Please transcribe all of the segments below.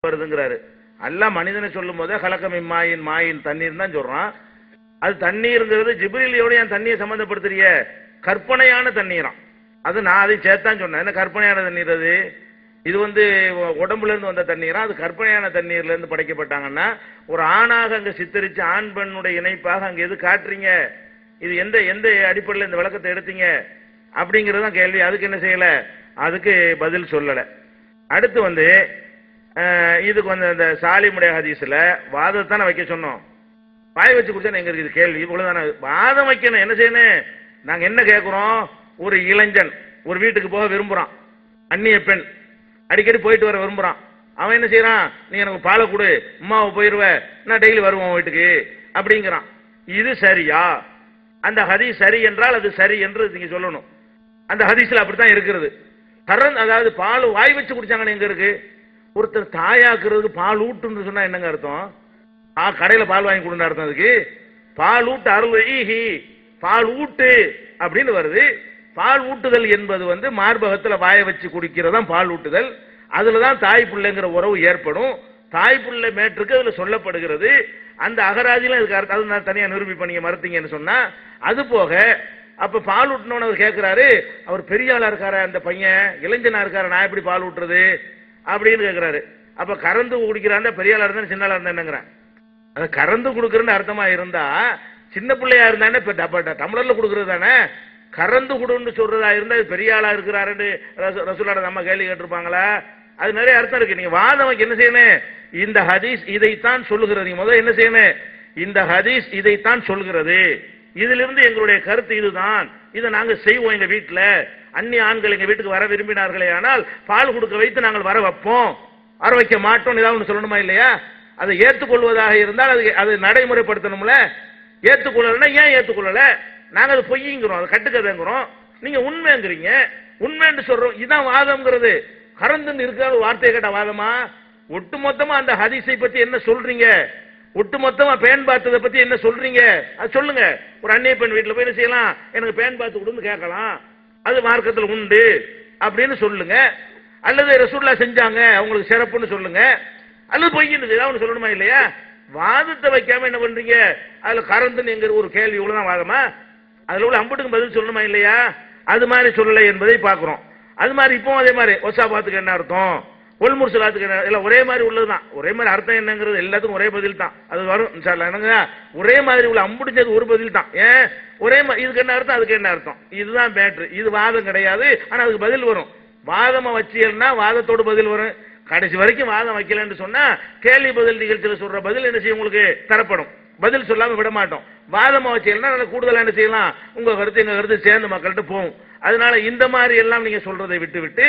வருதுங்கிறாரு. அல்லாஹ் மனிதனை சொல்லும் போதே கலக்கமை மாயின் மாயின் தண்ணீர் தான் சொல்றான். அது தண்ணீருங்கிறது ஜிப்ரீலோட ஏன் தண்ணியை சம்பந்தப்படுத்துறிய? கற்பனையான தண்ணீராம். அது நான் அதை சேர்த்தான் சொன்னேன். என்ன கற்பனையான தண்ணீர் அது? இது உடம்புல இருந்து வந்த தண்ணீரா? அது கற்பனையான தண்ணீர்ல இருந்து படைக்கப்பட்டாங்கன்னா ஒரு ஆணாக அங்க சித்தரிச்சு ஆண் பெண்ணுடைய இணைப்பாக அங்க எது காட்டுறீங்க? இது எந்த எந்த அடிப்படையில் இந்த விளக்கத்தை எடுத்தீங்க அப்படிங்கறதுதான் கேள்வி. அதுக்கு என்ன செய்யல? அதுக்கு பதில் சொல்லல. அடுத்து இதுக்கு இந்த சாலிமுடைய ஹதீஸ்ல வாதத்தான வைக்க சொன்னோம். வாய் வச்சு குடிச்சா எங்க இருக்குது கேள்வி? இவ்வளவுதான வாதம் வைக்கணும். என்ன செய்யணும்? நாங்க என்ன கேட்கிறோம்? ஒரு இளைஞன் ஒரு வீட்டுக்கு போக விரும்புறான். அந்நிய பெண் அடிக்கடி போயிட்டு வர விரும்புறான். அவன் என்ன செய்யறான்? நீ எனக்கு பாலை கொடு, அம்மாவை போயிருவ, நான் டெய்லி வருவோம் வீட்டுக்கு அப்படிங்கிறான். இது சரியா? அந்த ஹதீஸ் சரி என்றால் அது சரி என்று நீங்க சொல்லணும். அந்த ஹதீஸ்ல அப்படித்தான் இருக்கிறது. அதாவது பால் வாய் வச்சு குடிச்சாங்கன்னு எங்க இருக்கு? ஒருத்தர் தாயாக்குறதுக்கு பால் ஊட்டுன்னு சொன்னா என்னங்க அர்த்தம்? கடையில பால் வாங்கி கொடுன்னு அர்த்தம். அதுக்கு பால் ஊட்டு அருள்ஹி பால் ஊட்டு அப்படின்னு வருது. பால் ஊட்டுதல் என்பது மார்பகத்துல வாய வச்சு குடிக்கிறதா பால் ஊட்டுதல். அதுலதான் தாய் பிள்ளைங்கிற உறவு ஏற்படும். தாய் பிள்ளை மேற்றுக்கு அதுல சொல்லப்படுகிறது. அந்த அகராதியில இதுக்கு அது நான் தனியா நிரூபிப்ப நீங்க மறுத்தீங்கன்னு சொன்னா அது போக அப்ப பால் ஊட்டணும்னு அவர் கேட்கிறாரு. அவர் பெரிய ஆளா இருக்காரு, அந்த பையன் இளைஞனா இருக்காரு, நான் எப்படி பால் ஊட்டுறது அப்படின்னு கேட்கிறாரு. அப்ப கறந்து குடிக்கிறான் பெரிய ஆளா இருந்தா சின்ன ஆளா இருந்தா என்னங்கிறேன்? அது கறந்து கொடுக்கறன்னு அர்த்தமா இருந்தா சின்ன பிள்ளையா இருந்தானே டம்ளர்ல கொடுக்கறது தானே. கறந்து கொடுன்னு சொல்றதா இருந்தா பெரிய ஆளா இருக்கிறாருன்னு ரசூலோட நம்ம கேள்வி கேட்டிருப்பாங்களா? அது நிறைய அர்த்தம் இருக்கு. நீங்க வாதம் என்ன செய்யணும்? இந்த ஹதீஸ் இதைத்தான் சொல்லுகிறது. நீங்க முதல்ல என்ன செய்யணும்? இந்த ஹதீஸ் இதைத்தான் சொல்கிறது, இதிலிருந்து எங்களுடைய கருத்து இதுதான், இதை நாங்க செய்வோம். எங்க வீட்டுல அந்நிய ஆண்கள் எங்க வீட்டுக்கு வர விரும்பினார்களே ஆனால் பால் கொடுக்க வைத்து நாங்கள் வர வைப்போம், வர வைக்க மாட்டோம், ஏதாவது ஒன்று சொல்லணுமா இல்லையா? அதை ஏற்றுக்கொள்வதாக இருந்தால் அது நடைமுறைப்படுத்தணும்ல. ஏற்றுக்கொள்ளலன்னா ஏன் ஏற்றுக்கொள்ளல? நாங்க அது பொய்ங்கிறோம், அது கட்டுக்கதைங்கிறோம். நீங்க உண்மைங்கிறீங்க. உண்மைன்னு சொல்றோம். இதுதான் வாதம்ங்கிறது. கறந்து இருக்கிற வார்த்தையை கேட்ட வாதமா? ஒட்டுமொத்தமா அந்த ஹதீஸை பத்தி என்ன சொல்றீங்க? ஒட்டுமொத்தமா பேன் பார்த்ததை பத்தி என்ன சொல்றீங்க? அது சொல்லுங்க. ஒரு அந்நிய பெண் வீட்டுல போய் என்ன செய்யலாம்? எனக்கு பேன் பார்த்து கொடுன்னு கேட்கலாம், அது மார்க்கத்தில் உண்டு அப்படின்னு சொல்லுங்க. அல்லது ரசூலுல்லாஹ் செஞ்சாங்க அவங்களுக்கு சிறப்புன்னு சொல்லுங்க. அல்லது பொய்ன்னு ஏதாவது சொல்லணுமா இல்லையா? வாதத்தை வைக்காம என்ன பண்றீங்க? அதுல கறந்துன்னு எங்க ஒரு கேள்வி இவ்வளவுதான் வாதமா? அதுல உள்ள அம்புட்டுக்கு பதில் சொல்லணுமா இல்லையா? அது மாதிரி சொல்லலை என்பதை பார்க்கிறோம். அது மாதிரி இப்போ அதே மாதிரி ஒசாபாத்துக்கு என்ன அர்த்தம், ஒல்முர்சலாத்துக்கு என்ன, எல்லாம் ஒரே மாதிரி உள்ளதுதான். ஒரே மாதிரி அர்த்தம் என்னங்கிறது எல்லாத்துக்கும் ஒரே பதில் தான். அது வரும் என்னங்க, ஒரே மாதிரி உள்ள அம்புடிச்சது ஒரு பதில் தான். ஏன் ஒரே இதுக்கு என்ன அர்த்தம், அதுக்கு என்ன அர்த்தம், இதுதான் மேட்ரு. இது வாதம் கிடையாது. ஆனா அதுக்கு பதில் வரும். வாதமா வச்சியல்னா வாதத்தோடு பதில் வரும். கடைசி வரைக்கும் வாதம் வைக்கலன்னு சொன்னா கேள்வி பதில் நிகழ்ச்சியில சொல்ற பதில் என்ன செய்யும்? உங்களுக்கு தரப்படும். பதில் சொல்லாம விட மாட்டோம். வாதமா வச்சீங்கன்னா நல்ல கூடுதலா என்ன செய்யலாம்? உங்க கருத்து எங்க கருத்து சேர்ந்து மக்கள்கிட்ட போகும். அதனால இந்த மாதிரி எல்லாம் நீங்க சொல்றதை விட்டு விட்டு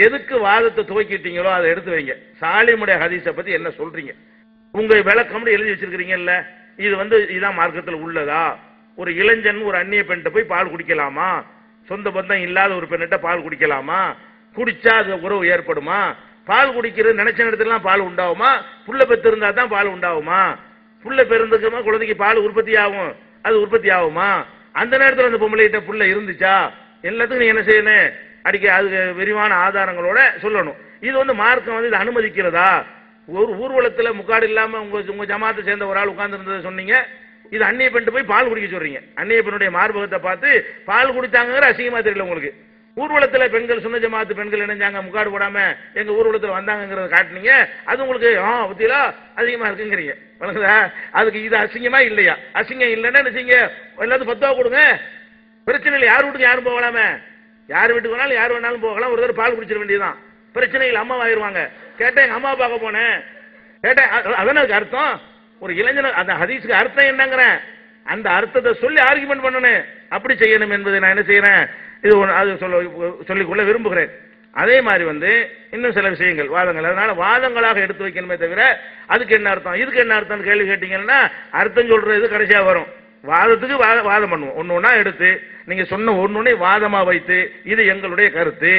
எதுக்கு வாதத்தை துவக்கிட்டீங்களோ அதை எடுத்து வைங்க. சாலிமுடைய ஹதீஸை பத்தி என்ன சொல்றீங்க? உங்க விளக்கம் எழுதி வச்சிருக்கீங்கல்ல, இது இதான் மார்க்கத்தில் உள்ளதா? ஒரு இளைஞன் ஒரு அந்நிய பெண்கிட்ட போய் பால் குடிக்கலாமா? சொந்த பந்தம் இல்லாத ஒரு பெண்ணிட்ட பால் குடிக்கலாமா? குடிச்சா அது உறவு ஏற்படுமா? பால் குடிக்கிறது நினைச்ச நேரத்துலாம் பால் உண்டாகுமா? புள்ள பெற்று இருந்தா தான் பால் உண்டாகுமா? புள்ள பிறந்துக்குமா குழந்தைக்கு பால் உற்பத்தி ஆகும், அது உற்பத்தி ஆகுமா? அந்த நேரத்தில் அந்த பொம்பளைகிட்ட புள்ள இருந்துச்சா? எல்லாத்துக்கும் நீ என்ன செய்யணும்? அடிக்க அதுக்கு விரிவான ஆதாரங்களோட சொல்லணும். இது மார்க்கம் இது அனுமதிக்கிறதா? ஒரு ஊர்வலத்தில் முக்காடு இல்லாம உங்க ஜமாத்தை சேர்ந்த ஒரு ஆள் உட்கார்ந்து இருந்ததை சொன்னீங்க. இது அந்நிய பெண் போய் பால் குடிக்க சொல்றீங்க. அந்நிய பெண்ணுடைய மார்பகத்தை பார்த்து பால் குடித்தாங்கிற அசிங்கமா தெரியல உங்களுக்கு? ஊர்வலத்தில் பெண்கள் சொன்ன ஜமாத்து பெண்கள் இணைஞ்சாங்க, முக்காடு போடாம எங்க ஊர்வலத்தில் வந்தாங்கிறத காட்டினீங்க. அது உங்களுக்கு பத்தியில அதிகமா இருக்குங்கிறீங்க. அதுக்கு இது அசிங்கமா இல்லையா? அசிங்கம் இல்லைன்னா என்ன செய்யுங்க? எல்லாத்துக்கும் 10 ரூபா கொடுங்க, பிரச்சனை இல்லை. யார் வீட்டுக்கு யாரும் போகலாமே, யார் வீட்டுக்கு வேணாலும் யார் வேணாலும் போகலாம். ஒரு தடவை பால் குடிச்சிட வேண்டியதுதான், பிரச்சனை இல்லை. அம்மா ஆயிடுவாங்க. கேட்டேன், எங்க அம்மா பார்க்க போனேன், கேட்டேன். அதான அர்த்தம். ஒரு இளைஞர் அந்த ஹதீஸுக்கு அர்த்தம் என்னங்கிறேன், அந்த அர்த்தத்தை சொல்லி ஆர்குமெண்ட் பண்ணணும். அப்படி செய்யணும் என்பதை நான் என்ன செய்யறேன், இது அது சொல்லிக்கொள்ள விரும்புகிறேன். அதே மாதிரி இன்னும் சில விஷயங்கள் வாதங்கள். அதனால வாதங்களாக எடுத்து வைக்கணுமே தவிர அதுக்கு என்ன அர்த்தம் இதுக்கு என்ன அர்த்தம் கேள்வி கேட்டீங்கன்னா அர்த்தம் சொல்றது கடைசியா வரும். வாதத்துக்கு வாதம் பண்ணுவோம். ஒன்னொன்னா எடுத்து நீங்க சொன்ன ஒன்னொன்னே வாதமா வைத்து இது எங்களுடைய கருத்து,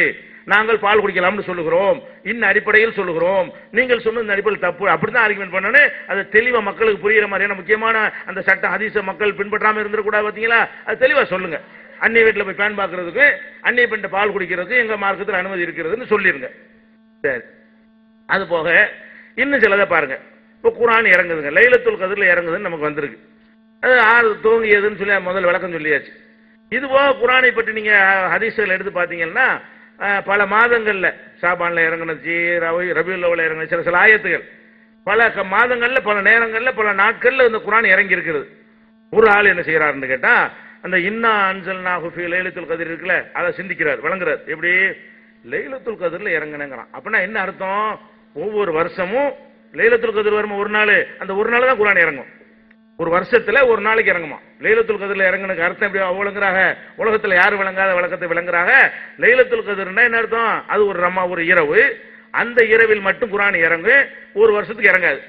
நாங்கள் பால் குடிக்கலாம்னு சொல்லுகிறோம், இன்ன அடிப்படையில் சொல்லுகிறோம், நீங்கள் சொன்ன அடிப்படையில் தப்பு, அப்படிதான் ஆர்குமெண்ட் பண்ணணும். அது தெளிவா மக்களுக்கு புரியுற மாதிரியான முக்கியமான அந்த சட்டம் ஹதீஸ மக்கள் பின்பற்றாம இருந்துடக்கூடாது. பார்த்தீங்களா? அது தெளிவா சொல்லுங்க. அந்நிய வீட்டில் போய் பேன் பார்க்கறதுக்கு அந்நிய பெண் பால் குடிக்கிறதுக்கு எங்க மார்க்கத்தில் அனுமதி இருக்கிறதுன்னு சொல்லிருங்க. சரி. அது போக இன்னும் சிலதை பாருங்க. இப்போ குர்ஆன் இறங்குதுங்க, லைலத்துல் கத்ர்ல இறங்குதுன்னு நமக்கு வந்திருக்கு. அது ஆறு துவங்கியதுன்னு சொல்லி முதல் விளக்கம் சொல்லியாச்சு. இது போக குர்ஆனை பற்றி நீங்க ஹதீஸ்கள் எடுத்து பார்த்தீங்கன்னா பல மாதங்கள்ல ஷாபான்ல இறங்குனது, ரபியுல் அவ்வல்ல இறங்குன சில ஆயத்துகள் பல மாதங்கள்ல பல நேரங்கள்ல பல நாட்கள்ல இந்த குர்ஆன் இறங்கி இருக்கிறது. ஒரு ஆள் என்ன செய்யறாருன்னு கேட்டா, அந்த இன்னா அன்சல்னாஹு ஃபீ லைலத்துல் கத்ர் இருக்குல்ல, அதை சிந்திக்கிறார், விளங்குறார். எப்படி லைலத்துல் கத்ர்ல இறங்குனங்கறான் அப்படின்னா என்ன அர்த்தம்? ஒவ்வொரு வருஷமும் லைலத்துல் கத்ர் வரும் ஒரு நாள், அந்த ஒரு நாள் தான் குர்ஆன் இறங்கும். ஒரு வருஷத்துல ஒரு நாளைக்கு இறங்குமா. லைலத்துல் கத்ர்ல இறங்குனதுக்கு அர்த்தம் எப்படி விளங்குறாங்க? உலகத்துல யாரும் விளங்காத விளக்கத்தை விளங்குறாங்க. லைலத்துல் கத்ர்னா என்ன அர்த்தம்? அது ஒரு இரவு, அந்த இரவில் மட்டும் குர்ஆன் இறங்கு, ஒரு வருஷத்துக்கு இறங்காது.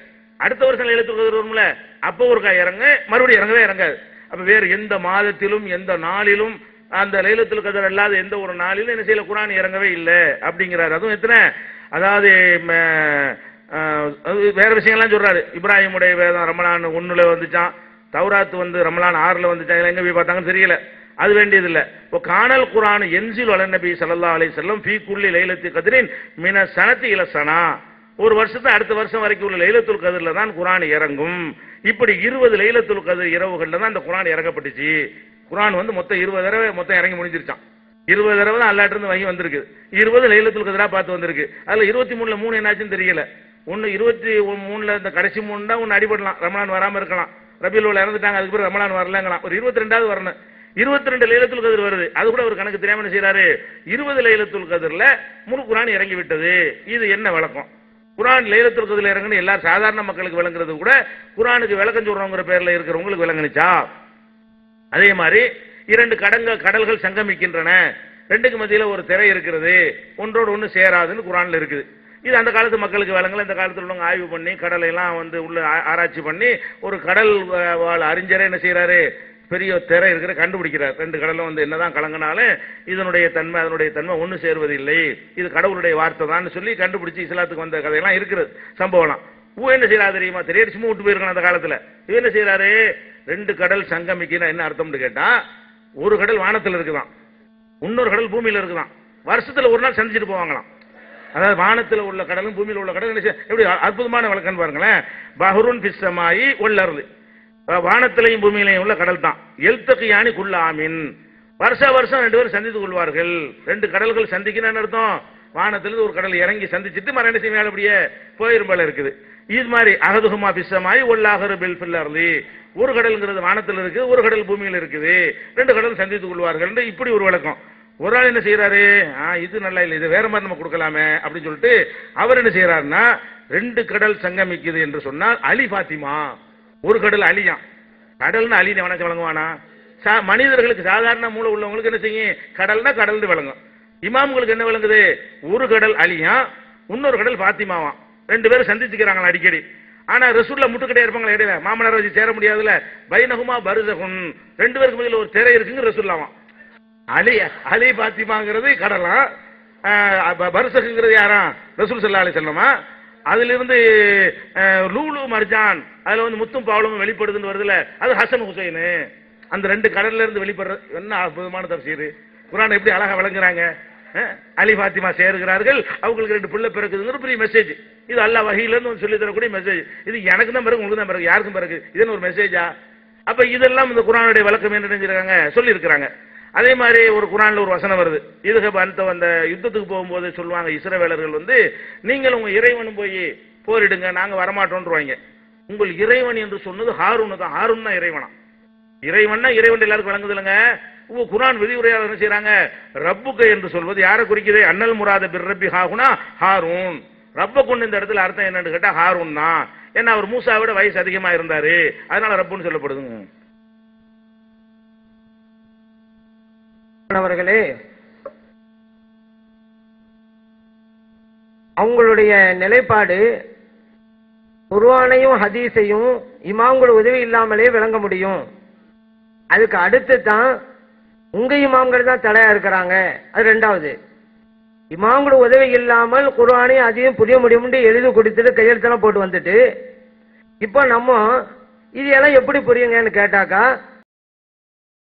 அடுத்த வருஷம் லைலத்துல் கத்ர் வரும்ல, அப்போ ஒருக்கா இறங்கு, மறுபடியும் இறங்கவே இறங்காது. அப்ப வேறு எந்த மாதத்திலும் எந்த நாளிலும் அந்த லைலத்துல் கத்ர் அல்லாத எந்த ஒரு நாளிலும் என்ன செய்யல, குர்ஆன் இறங்கவே இல்லை அப்படிங்கிறாரு. அதுவும் எத்தனை, அதாவது வேற விஷயங்கள்லாம் சொல்றாரு. இப்ராஹிமுடைய வேதம் ரமலான் 1ல வந்துச்சான், தௌராத் ரமலான் 6ல வந்துச்சான், எங்க போய் பார்த்தாங்கன்னு தெரியல, அது வேண்டியது இல்ல. இப்போ கானல் குர்ஆன் என்சில் அலன் நபி ஸல்லல்லாஹு அலைஹி வஸல்லம் ஃபீ குல்லி லைலத்தி கத்ரின் மின ஸனதி இல ஸனா, ஒரு வருஷத்தை அடுத்த வருஷம் வரைக்கும் உள்ள லைலத்துல் கத்ர்ல தான் குர்ஆன் இறங்கும். இப்படி 20 லைலத்துல் கத்ர் இரவுகள்ல தான் இந்த குர்ஆன் இறங்கப்பட்டுச்சு. குர்ஆன் மொத்தம் 20 தடவை மொத்தம் இறங்கி முடிஞ்சிருச்சான். 20 தடவை தான் அல்லாஹ்ட்ட இருந்து வஹி வந்திருக்கு. 20 லைலத்துல் கத்ரா பார்த்து வந்திருக்கு. அதுல 23ல 3 என்னாச்சுன்னு தெரியல. ஒன்னு 23ல இந்த கடைசி 3 தான் ஒன்னு அடிபடலாம், ரமலான் வராம இருக்கலாம். ரபியுல் அவ்வல் இறந்துட்டாங்க, அதுக்கு பிறகு ரமலான் வரலங்கலாம். ஒரு 22வது வரணும். 22 லைலத்துல் கத்ர் வருது, அது கூட ஒரு கணக்கு தெரியாம என்ன செய்யறாரு, 20 லைலத்துல் கத்ர்ல முழு குர்ஆன் இறங்கி விட்டது. இது என்ன விளக்கம்? குர்ஆன் லைலத்துல் கத்ர்ல இறங்குன்னு எல்லாரும் சாதாரண மக்களுக்கு விளங்குறது கூட குர்ஆனுக்கு விளக்கம் சொல்றவங்கிற பேர்ல இருக்கிறவங்களுக்கு விளங்குனுச்சா? அதே மாதிரி 2 கடல்கள் சங்கமிக்கின்றன, ரெண்டுக்கு மத்தியில ஒரு திரை இருக்கிறது, ஒன்றோடு ஒன்று சேராதுன்னு குர்ஆன்ல இருக்குது. இது அந்த காலத்து மக்களுக்கு விளங்கல. இந்த காலத்தில் உள்ளவங்க ஆய்வு பண்ணி கடலை எல்லாம் உள்ள ஆராய்ச்சி பண்ணி ஒரு கடல் வாழ் அறிஞரே என்ன செய்யறாரு, பெரிய திரை இருக்கிற கண்டுபிடிக்கிறார். 2 கடலும் என்னதான் கலங்கினாலும் இதனுடைய தன்மை அதனுடைய தன்மை ஒன்று சேருவது இல்லை, இது கடவுளுடைய வார்த்தை தான் சொல்லி கண்டுபிடிச்சு இஸ்லாத்துக்கு வந்த கதையெல்லாம் இருக்கிறது, சம்பவம்லாம். என்ன செய்யறாரு தெரியுமா? தெரியாது, சும்மா விட்டு போயிருக்கணும் அந்த காலத்துல. இது என்ன செய்யறாரு, 2 கடல் சங்கமிக்குன்னா என்ன அர்த்தம்னு கேட்டா, ஒரு கடல் வானத்தில் இருக்குதான், இன்னொரு கடல் பூமியில இருக்குதான், வருஷத்துல ஒரு நாள் சந்திச்சுட்டு போவாங்களாம். அதாவது வானத்தில் உள்ள கடலும் பூமியில் உள்ள கடலும் எப்படி அற்புதமான வழக்கம் பாருங்களேன். பஹ்ருன் ஃபிஸ் ஸமாஇ வல் அர்தி, வானத்திலையும் பூமியிலையும் உள்ள கடல் தான். எல்தகியானி குல்ல ஆமின், வருஷம் 2 பேரும் சந்தித்துக் கொள்வார்கள். 2 கடல்கள் சந்திக்கணும்னு அர்த்தம். வானத்திலிருந்து ஒரு கடல் இறங்கி சந்திச்சுட்டு மறு என்ன செய்ய அப்படியே போயிரும் போல இருக்குது. இது மாதிரி அஹதுஹுமா ஃபிஸ் ஸமாஇ வல் ஆஹரு பில் அர்தி, ஒரு கடல்ங்கிறது வானத்தில் இருக்குது, ஒரு கடல் பூமியில் இருக்குது, 2 கடல் சந்தித்துக் கொள்வார்கள். இப்படி ஒரு வழக்கம். ஒரு ஆள் என்ன செய்யறாரு, இது நல்லா இல்லை, இது வேற மாதிரி நம்ம கொடுக்கலாமே அப்படின்னு சொல்லிட்டு அவர் என்ன செய்யறாருன்னா, 2 கடல் சங்கமிக்குது என்று சொன்னால் அலி பாத்திமா, ஒரு கடல் அலியாம். கடல்னு அலி வணக்கம் வழங்குவானா? மனிதர்களுக்கு சாதாரண மூளை உள்ளவங்களுக்கு என்ன செய்யும், கடல்னா கடல்னு விளங்கும். இமாம்களுக்கு என்ன விளங்குது, ஒரு கடல் அலியா, இன்னொரு கடல் பாத்திமாவாம். 2 பேரும் சந்திச்சுக்கிறாங்களா அடிக்கடி. ஆனா ரசூல்ல முட்டுக்கடையா இருப்பாங்களா இடையில, மாமனார் வச்சு சேர முடியாதுல, பைனஹுமா பர்ஸகுன், 2 பேருக்கு மத்தியில ஒரு திரை இருக்குங்க ரசூல்லாவாம். அலி பாத்திமாங்கிறது கடலா, பர்ஸகுங்கிறது யாரா, ரசூல் ஸல்லல்லாஹு அலைஹி வஸல்லம். அதிலிருந்து லூலு மர்ஜான், அதுல முத்தும் பாவலும் வெளிப்படுதுன்னு வருதுல, அது ஹசன் ஹுசைன். அந்த 2 கடல்ல இருந்து வெளிப்படுறது என்ன அற்புதமான தஃசீர். குர்ஆன் எப்படி அழகா விளங்குறாங்க. அலி பாத்திமா சேருகிறார்கள், அவங்களுக்கு 2 பிள்ளை பிறக்குதுங்கிற பெரிய மெசேஜ். இது அல்லாஹ் வஹீல இருந்து சொல்லி தரக்கூடிய மெசேஜ். இது எனக்கு தான் பிறகு, உங்களுக்கு தான் பிறகு, யாருக்கும் பிறகு, இது ஒரு மெசேஜா? அப்ப இதெல்லாம் இந்த குர்ஆனுடைய விளக்கம் என்ன செஞ்சிருக்காங்க, சொல்லி இருக்கிறாங்க. அதே மாதிரி ஒரு குர்ஆன்ல ஒரு வசனம் வருது, இதுக்கு அந்த யுத்தத்துக்கு போகும்போது சொல்லுவாங்க இஸ்ரவேலர்கள் நீங்கள் உங்க இறைவனும் போய் போரிடுங்க, நாங்க வரமாட்டோம்ன்றவாங்க. உங்கள் இறைவன் என்று சொன்னது ஹாரூன் தான். ஹாரூன் தான் இறைவனா. இறைவன்னா இறைவன் எல்லாருக்கும் விளங்குது இல்லைங்க. குர்ஆன் விதிவுரையாளர் என்ன செய்யறாங்க, ரப்புக்கு என்று சொல்வது யாரை குறிக்குது, அன்னல் முராத பிர் ரப்பி ஹாகுனா ஹாரூன். ரப்ப கொண்டு இந்த இடத்துல அர்த்தம் என்னன்னு கேட்டா ஹாரூன் தான். ஏன்னா அவர் மூசாவை விட வயசு அதிகமா இருந்தாரு, அதனால ரப்புன்னு சொல்லப்படுதுங்க. அவர்களே, அவங்களுடைய நிலைப்பாடு குர்ஆனையும் ஹதீஸையும் இமாம்கள் உதவி இல்லாமலே விளங்க முடியும். அதுக்கு அடுத்து தான் உங்க இமாம்கள் தான் தலையா இருக்கிறாங்க. அது 2வது. இமாம்கள் உதவி இல்லாமல் குர்ஆனையும் அதையும் புரிய முடியும்னு எழுதி கொடுத்துட்டு கையெழுத்தெல்லாம் போட்டு வந்துட்டு இப்போ நம்ம இது எல்லாம் எப்படி புரியுங்கன்னு கேட்டாக்கா